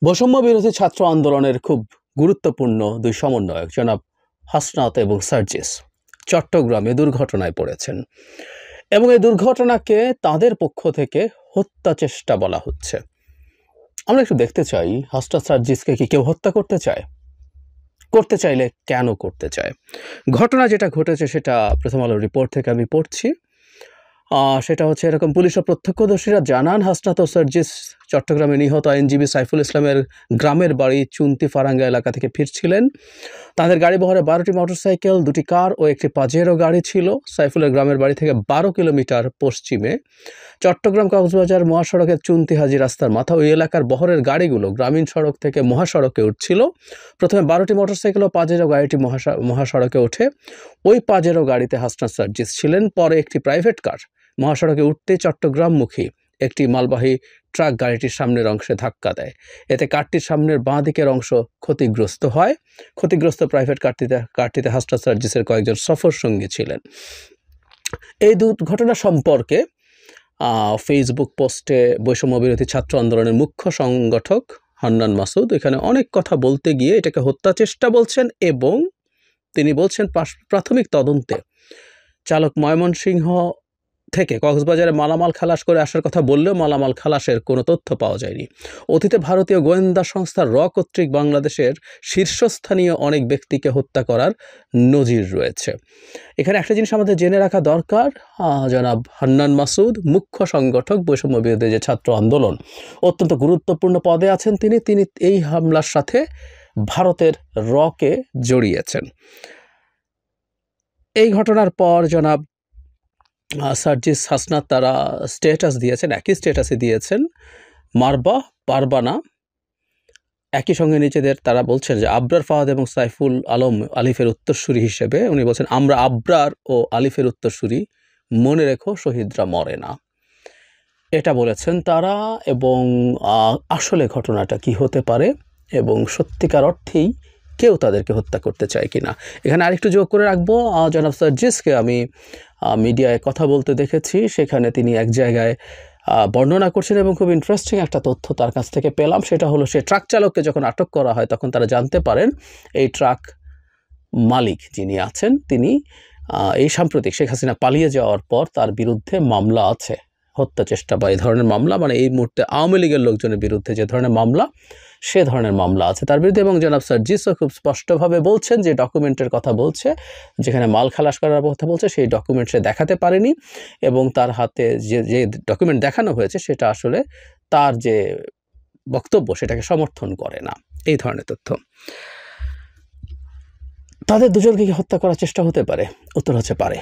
বৈষম্য বিরোধী ছাত্র আন্দোলনের খুব গুরুত্বপূর্ণ দুই সমন্বয়ক জনাব হাসনাত এবং সার্জিস চট্টগ্রামে দুর্ঘটনায় পড়েছেন এবং এই দুর্ঘটনাকে তাদের পক্ষ থেকে হত্যা চেষ্টা বলা হচ্ছে। আমরা একটু দেখতে চাই হাসনাত সার্জিসকে কি কেউ হত্যা করতে চায়? করতে চাইলে কেন করতে চায়? ঘটনা যেটা ঘটেছে সেটা প্রথম আলো রিপোর্ট থেকে আমি পড়ছি। সেটা হচ্ছে এরকম, পুলিশ ও প্রত্যক্ষদর্শীরা জানান হাসনাত ও সার্জিস চট্টগ্রামে নিহত আইনজীবী সাইফুল ইসলামের গ্রামের বাড়ি চুন্তি ফারাঙ্গা এলাকা থেকে ফিরছিলেন। তাদের গাড়ি বহরে 12টি মোটরসাইকেল, 2টি কার ও একটি পাজেরো গাড়ি ছিল। সাইফুলের গ্রামের বাড়ি থেকে 12 কিলোমিটার পশ্চিমে চট্টগ্রাম কক্সবাজার মহাসড়কের চুন্তি হাজি রাস্তার মাথা ওই এলাকার বহরের গাড়িগুলো গ্রামীণ সড়ক থেকে মহাসড়কে উঠছিল। প্রথমে 12টি মোটরসাইকেল ও পাজেরো গাড়িটি মহাসড়কে ওঠে। ওই পাজেরো গাড়িতে হাসনাত সার্জিস ছিলেন। পরে একটি প্রাইভেট কার মহাসড়কে উঠতে চট্টগ্রামমুখী একটি মালবাহী ট্রাক গাড়িটির সামনের অংশে ধাক্কা দেয়। এতে কারটির সামনের বাঁ দিকের অংশ ক্ষতিগ্রস্ত হয়। ক্ষতিগ্রস্ত প্রাইভেট কারটিতে হাসনাত সার্জিসের কয়েকজন সফর সঙ্গী ছিলেন। এই দুর্ঘটনা সম্পর্কে ফেসবুক পোস্টে বৈষম্য বিরোধী ছাত্র আন্দোলনের মুখ্য সংগঠক হান্নান মাসুদ এখানে অনেক কথা বলতে গিয়ে এটাকে হত্যা চেষ্টা বলছেন এবং তিনি বলছেন প্রাথমিক তদন্তে চালক ময়মনসিংহ থেকে কক্সবাজারে মালামাল খালাস করে আসার কথা বললেও মালামাল খালাসের কোনো তথ্য পাওয়া যায়নি। অতীতে ভারতীয় গোয়েন্দা সংস্থা র কর্তৃক বাংলাদেশের শীর্ষস্থানীয় অনেক ব্যক্তিকে হত্যা করার নজির রয়েছে। এখানে একটা জিনিস আমাদের জেনে রাখা দরকার, জনাব হান্নান মাসুদ মুখ্য সংগঠক বৈষম্য বিরোধী যে ছাত্র আন্দোলন, অত্যন্ত গুরুত্বপূর্ণ পদে আছেন তিনি এই হামলার সাথে ভারতের রকে জড়িয়েছেন। এই ঘটনার পর জনাব সার্জিস হাসনাত তারা স্ট্যাটাস দিয়েছেন, একই স্ট্যাটাসে দিয়েছেন, মারবা পারবা না। একই সঙ্গে নিজেদের তারা বলছেন যে আবরার ফাহাদ এবং সাইফুল আলম আলিফের উত্তরসূরি হিসেবে উনি বলছেন আমরা আবরার ও আলিফের উত্তরসূরি, মনে রেখো শহীদরা মরে না, এটা বলেছেন তারা। এবং আসলে ঘটনাটা কি হতে পারে এবং সত্যিকার অর্থেই কেউ তাদেরকে হত্যা করতে চায় কিনা, এখানে আরেকটু যোগ করে রাখবো। জনাব সার্জিসকে আমি মিডিয়ায় কথা বলতে দেখেছি, সেখানে তিনি এক জায়গায় বর্ণনা করছেন এবং খুব ইন্টারেস্টিং একটা তথ্য তার কাছ থেকে পেলাম। সেটা হলো সে ট্রাক চালককে যখন আটক করা হয় তখন তারা জানতে পারেন এই ট্রাক মালিক যিনি আছেন তিনি এই সাম্প্রতিক শেখ হাসিনা পালিয়ে যাওয়ার পর তার বিরুদ্ধে মামলা আছে, হত্যা চেষ্টা বা এই ধরনের মামলা, মানে এই মুহূর্তে আওয়ামী লীগের লোকজনের বিরুদ্ধে যে ধরনের মামলা সে ধরনের মামলা আছে তার বিরুদ্ধে। এবং জনাব সার্জিসও খুব স্পষ্টভাবে বলছেন যে ডকুমেন্টের কথা বলছে, যেখানে মাল খালাস করার কথা বলছে সেই ডকুমেন্ট সে দেখাতে পারেনি এবং তার হাতে যে ডকুমেন্ট দেখানো হয়েছে সেটা আসলে তার যে বক্তব্য সেটাকে সমর্থন করে না, এই ধরনের তথ্য। তাদের দুজনকে কি হত্যা করার চেষ্টা হতে পারে? উত্তর হচ্ছে পারে,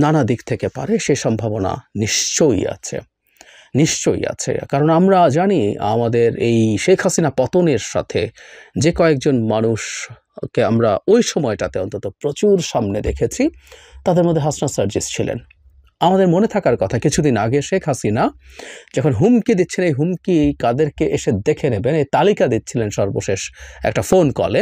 নানা দিক থেকে পারে, সে সম্ভাবনা নিশ্চয়ই আছে, নিশ্চয়ই আছে। কারণ আমরা জানি আমাদের এই শেখ হাসিনা পতনের সাথে যে কয়েকজন মানুষকে আমরা ওই সময়টাতে অন্তত প্রচুর সামনে দেখেছি, তাদের মধ্যে হাসনাত সার্জিস ছিলেন। আমাদের মনে থাকার কথা কিছুদিন আগে শেখ হাসিনা যখন হুমকি দিচ্ছেন, এই হুমকি কাদেরকে এসে দেখে নেবেন এই তালিকা দিচ্ছিলেন সর্বশেষ একটা ফোন কলে,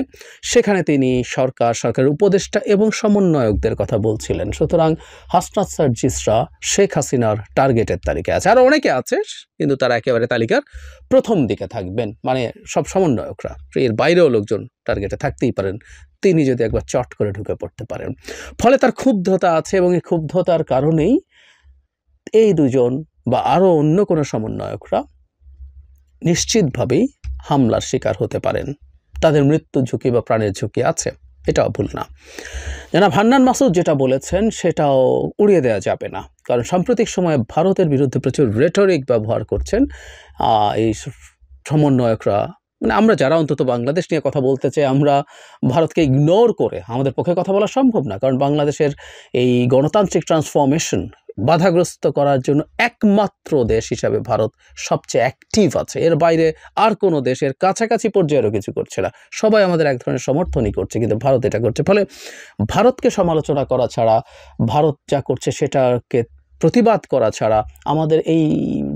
সেখানে তিনি সরকারের উপদেষ্টা এবং সমন্বয়কদের কথা বলছিলেন। সুতরাং হাসনাত সার্জিসরা শেখ হাসিনার টার্গেটের তালিকায় আছে, আরও অনেকে আছে কিন্তু তারা একেবারে তালিকার প্রথম দিকে থাকবেন, মানে সব সমন্বয়করা, এর বাইরেও লোকজন টার্গেটে থাকতেই পারেন, তিনি যদি একবার চট করে ঢুকে পড়তে পারেন। ফলে তার ক্ষুব্ধতা আছে এবং এই ক্ষুব্ধতার কারণেই এই দুজন বা আরও অন্য কোনো সমন্বয়করা নিশ্চিতভাবেই হামলার শিকার হতে পারেন, তাদের মৃত্যু ঝুঁকি বা প্রাণের ঝুঁকি আছে, এটাও ভুল না। জনাব হান্নান মাসুদ যেটা বলেছেন সেটাও উড়িয়ে দেওয়া যাবে না, কারণ সাম্প্রতিক সময়ে ভারতের বিরুদ্ধে প্রচুর রেটরিক ব্যবহার করছেন এই সমন্বয়করা। মানে আমরা যারা অন্তত বাংলাদেশ নিয়ে কথা বলতে চাই, আমরা ভারতকে ইগনোর করে আমাদের পক্ষে কথা বলা সম্ভব না, কারণ বাংলাদেশের এই গণতান্ত্রিক ট্রান্সফরমেশন বাধাগ্রস্ত করার জন্য একমাত্র দেশ হিসাবে ভারত সবচেয়ে অ্যাক্টিভ আছে, এর বাইরে আর কোনো দেশের কাছাকাছি পর্যায়েরও কিছু করছে না, সবাই আমাদের এক ধরনের সমর্থনই করছে, কিন্তু ভারত এটা করছে। ফলে ভারতকে সমালোচনা করা ছাড়া, ভারত যা করছে সেটাকে প্রতিবাদ করা ছাড়া আমাদের এই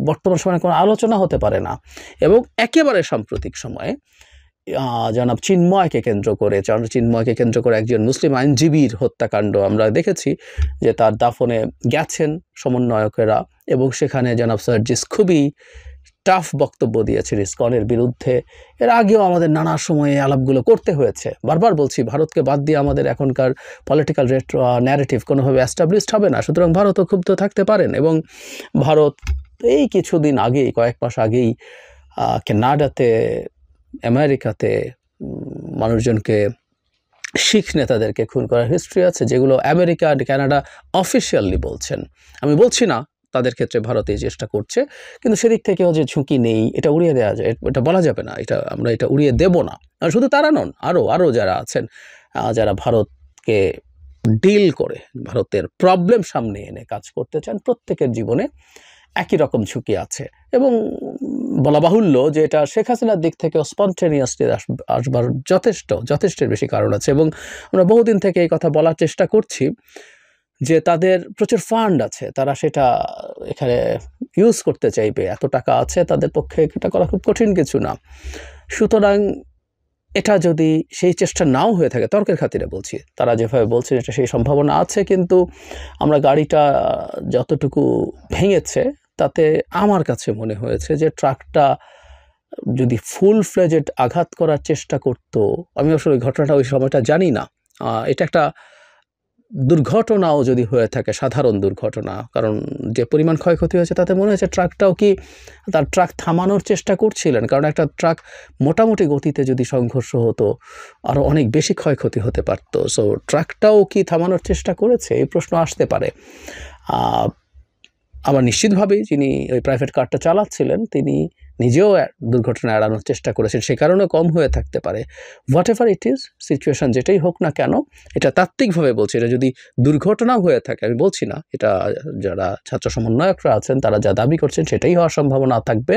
বর্তমান সময়ে কোনো আলোচনা হতে পারে না। এবং একেবারে সাম্প্রতিক সময়ে জনাব চিন্ময়কে কেন্দ্র করে একজন মুসলিম আইনজীবীর হত্যাকাণ্ড আমরা দেখেছি, যে তার দাফনে গেছেন সমন্বয়কেরা এবং সেখানে জনাব সার্জিস খুবই টাফ বক্তব্য দিয়েছেন ইসকনের বিরুদ্ধে। এর আগেও আমাদের নানা সময়ে আলাপগুলো করতে হয়েছে। বারবার বলছি, ভারতকে বাদ দিয়ে আমাদের এখনকার পলিটিক্যাল ন্যারেটিভ কোনোভাবে অ্যাস্টাবলিশড হবে না। সুতরাং ভারতও ক্ষুব্ধ থাকতে পারেন। এবং ভারত এই কিছুদিন আগেই, কয়েক মাস আগেই কানাডাতে, আমেরিকাতে মানুষজনকে, শিখ নেতাদেরকে খুন করার হিস্ট্রি আছে, যেগুলো আমেরিকা আর কানাডা অফিসিয়ালি বলছেন। আমি বলছি না তাদের ক্ষেত্রে ভারত এই চেষ্টা করছে, কিন্তু সেদিক থেকেও যে ঝুঁকি নেই এটা উড়িয়ে দেওয়া যায়, এটা বলা যাবে না, আমরা এটা উড়িয়ে দেব না। আর শুধু তারা নন, আরও যারা আছেন, যারা ভারতকে ডিল করে, ভারতের প্রবলেম সামনে এনে কাজ করতে চান, প্রত্যেকের জীবনে একই রকম ঝুঁকি আছে। এবং বলা বাহুল্য যে এটা শেখ হাসিনার দিক থেকেও স্পন্টেনিয়াসলি আসবার যথেষ্টের বেশি কারণ আছে। এবং আমরা বহুদিন থেকে এই কথা বলার চেষ্টা করছি যে তাদের প্রচুর ফান্ড আছে, তারা সেটা এখানে ইউজ করতে চাইবে, এত টাকা আছে, তাদের পক্ষে এটা করা খুব কঠিন কিছু না। সুতরাং এটা যদি সেই চেষ্টা নাও হয়ে থাকে, তর্কের খাতিরে বলছি, তারা যেভাবে বলছেন এটা সেই সম্ভাবনা আছে, কিন্তু আমরা গাড়িটা যতটুকু ভেঙেছে তাতে আমার কাছে মনে হয়েছে যে ট্রাকটা যদি ফুল ফ্লেজেড আঘাত করার চেষ্টা করত, আমি আসলে ঘটনাটা ওই সময়টা জানি না, এটা একটা দুর্ঘটনাও যদি হয়ে থাকে, সাধারণ দুর্ঘটনা, কারণ যে পরিমাণ ক্ষয়ক্ষতি হয়েছে তাতে মনে হয়েছে ট্রাকটাও কি তার ট্রাক থামানোর চেষ্টা করছিলেন, কারণ একটা ট্রাক মোটামুটি গতিতে যদি সংঘর্ষ হতো আরও অনেক বেশি ক্ষয়ক্ষতি হতে পারত। সো ট্রাকটাও কি থামানোর চেষ্টা করেছে, এই প্রশ্ন আসতে পারে। আবার নিশ্চিতভাবেই যিনি ওই প্রাইভেট কারটা চালাচ্ছিলেন তিনি নিজেও দুর্ঘটনা এড়ানোর চেষ্টা করেছেন, সে কারণে কম হয়ে থাকতে পারে। What ever it is, situation যেটাই হোক না কেন, এটা তাত্ত্বিকভাবে বলছি, এটা যদি দুর্ঘটনাও হয়ে থাকে, আমি বলছি না, এটা যারা ছাত্র সমন্বয়করা আছেন তারা যা দাবি করছেন সেটাই হওয়ার সম্ভাবনা থাকবে,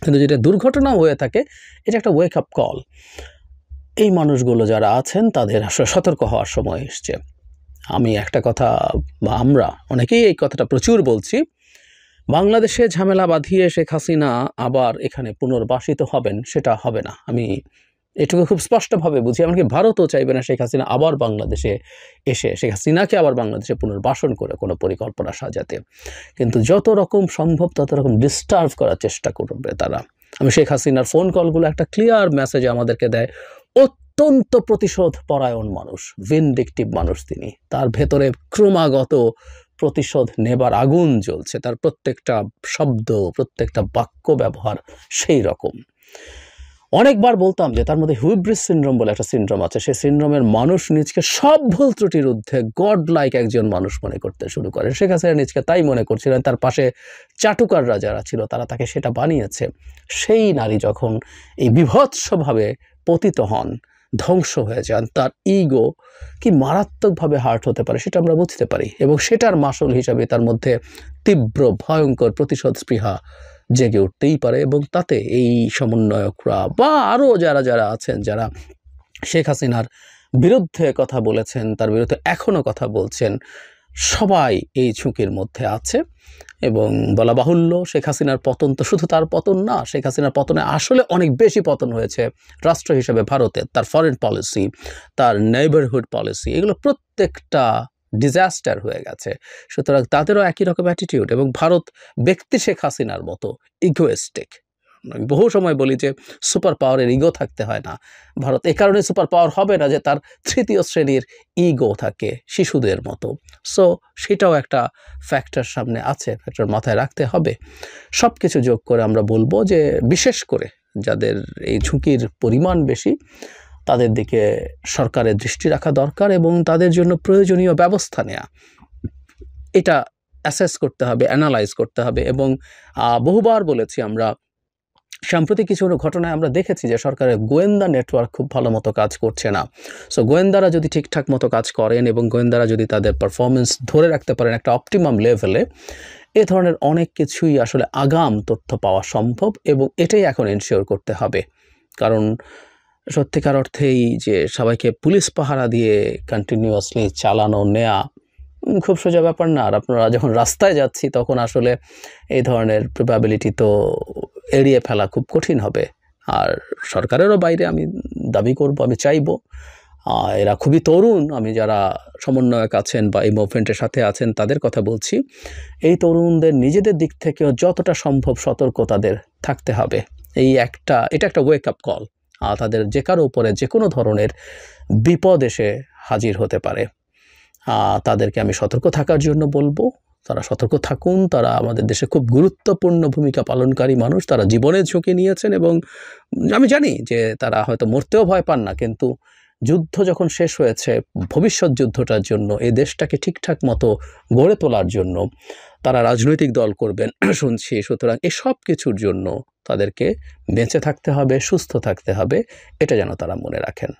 কিন্তু যেটা দুর্ঘটনাও হয়ে থাকে, এটা একটা ওয়েক আপ কল। এই মানুষগুলো যারা আছেন তাদের আসলে সতর্ক হওয়ার সময় এসছে। আমি একটা কথা, বা আমরা অনেকেই এই কথাটা প্রচুর বলছি, বাংলাদেশে ঝামেলা বাঁধিয়ে শেখ হাসিনা আবার এখানে পুনর্বাসিত হবেন, সেটা হবে না। আমি এটুকু খুব স্পষ্টভাবে বুঝি। এমনকি ভারতও চাইবে না শেখ হাসিনা আবার বাংলাদেশে এসে, শেখ হাসিনাকে আবার বাংলাদেশে পুনর্বাসন করে কোনো পরিকল্পনা সাজাতে। কিন্তু যত রকম সম্ভব তত রকম ডিস্টার্ব করার চেষ্টা করবে তারা। আমি শেখ হাসিনার ফোন কলগুলো একটা ক্লিয়ার মেসেজ আমাদেরকে দেয়, অত্যন্ত প্রতিশোধ পরায়ণ মানুষ, ভিনডিকটিভ মানুষ তিনি, তার ভেতরে ক্রমাগত প্রতিশোধ নেবার আগুন জ্বলছে, তার প্রত্যেকটা শব্দ, প্রত্যেকটা বাক্য ব্যবহার সেই রকম। অনেকবার বলতাম যে তার মধ্যে হুইব্রিস সিনড্রোম বলে একটা সিনড্রোম আছে, সেই সিনড্রোমের মানুষ নিজকে সব ভুল ত্রুটির ঊর্ধ্বে গড লাইক একজন মানুষ মনে করতে শুরু করে। শেখ হাসিনা নিজকে তাই মনে করছিলেন, তার পাশে চাটুকাররা যারা ছিল তারা তাকে সেটা বানিয়েছে। সেই নারী যখন এই বিভৎসভাবে পতিত হন, ধ্বংস হয়ে যান, তার ইগো কি মারাত্মকভাবে হার্ট হতে পারে সেটা আমরা বুঝতে পারি, এবং সেটার মাসুল হিসাবে তার মধ্যে তীব্র ভয়ঙ্কর প্রতিশোধ স্পৃহা জেগে উঠতেই পারে। এবং তাতে এই সমন্বয়করা বা আরও যারা আছেন, যারা শেখ হাসিনার বিরুদ্ধে কথা বলেছেন, তার বিরুদ্ধে এখনও কথা বলছেন, সবাই এই ঝুঁকির মধ্যে আছে। এবং বলা বাহুল্য, শেখ হাসিনার পতন তো শুধু তার পতন না, শেখ হাসিনার পতনে আসলে অনেক বেশি পতন হয়েছে রাষ্ট্র হিসেবে ভারতের, তার ফরেন পলিসি, তার নেইবারহুড পলিসি, এগুলো প্রত্যেকটা ডিজাস্টার হয়ে গেছে। সুতরাং তাদেরও একই রকম অ্যাটিটিউড। এবং ভারত ব্যক্তি শেখ হাসিনার মতো ইগোয়েস্টিক। আমি বহু সময় বলি যে সুপার পাওয়ারের ইগো থাকতে হয় না, ভারত এ কারণে সুপার পাওয়ার হবে না যে তার তৃতীয় শ্রেণীর ইগো থাকে শিশুদের মতো। সো সেটাও একটা ফ্যাক্টর সামনে আছে, ফ্যাক্টর মাথায় রাখতে হবে। সব কিছু যোগ করে আমরা বলবো যে বিশেষ করে যাদের এই ঝুঁকির পরিমাণ বেশি তাদের দিকে সরকারের দৃষ্টি রাখা দরকার, এবং তাদের জন্য প্রয়োজনীয় ব্যবস্থা নেওয়া, এটা অ্যাসেস করতে হবে, অ্যানালাইজ করতে হবে। এবং বহুবার বলেছি আমরা, সাম্প্রতিক কিছু ঘটনায় আমরা দেখেছি যে সরকারের গোয়েন্দা নেটওয়ার্ক খুব ভালো মতো কাজ করছে না। সো গোয়েন্দারা যদি ঠিকঠাক মতো কাজ করেন এবং গোয়েন্দারা যদি তাদের পারফরমেন্স ধরে রাখতে পারেন একটা অপটিমাম লেভেলে, এ ধরনের অনেক কিছুই আসলে আগাম তথ্য পাওয়া সম্ভব। এবং এটাই এখন এনশিওর করতে হবে, কারণ সত্যিকার অর্থেই যে সবাইকে পুলিশ পাহারা দিয়ে কন্টিনিউয়াসলি চালানো নেওয়া খুব সোজা ব্যাপার না। আর আপনারা যখন রাস্তায় যাচ্ছি তখন আসলে এই ধরনের প্রবাবিলিটি তো এড়িয়ে ফেলা খুব কঠিন হবে। আর সরকারেরও বাইরে আমি দাবি করব, আমি চাইব, এরা খুবই তরুণ, আমি যারা সমন্বয়ক আছেন বা এই মুভমেন্টের সাথে আছেন তাদের কথা বলছি, এই তরুণদের নিজেদের দিক থেকেও যতটা সম্ভব সতর্ক তাদের থাকতে হবে। এটা একটা ওয়েক আপ কল। তাদের যে কারো উপরে যে কোনো ধরনের বিপদ এসে হাজির হতে পারে। তাদেরকে আমি সতর্ক থাকার জন্য বলবো, তারা সতর্ক থাকুন। তারা আমাদের দেশে খুব গুরুত্বপূর্ণ ভূমিকা পালনকারী মানুষ। তারা জীবনের ঝুঁকি নিয়েছেন এবং আমি জানি যে তারা হয়তো মরতেও ভয় পান না, কিন্তু যুদ্ধ যখন শেষ হয়েছে, ভবিষ্যৎ যুদ্ধটার জন্য, এই দেশটাকে ঠিকঠাক মতো গড়ে তোলার জন্য তারা রাজনৈতিক দল করবেন শুনছি। সুতরাং এসব কিছুর জন্য তাদেরকে বেঁচে থাকতে হবে, সুস্থ থাকতে হবে, এটা যেন তারা মনে রাখেন।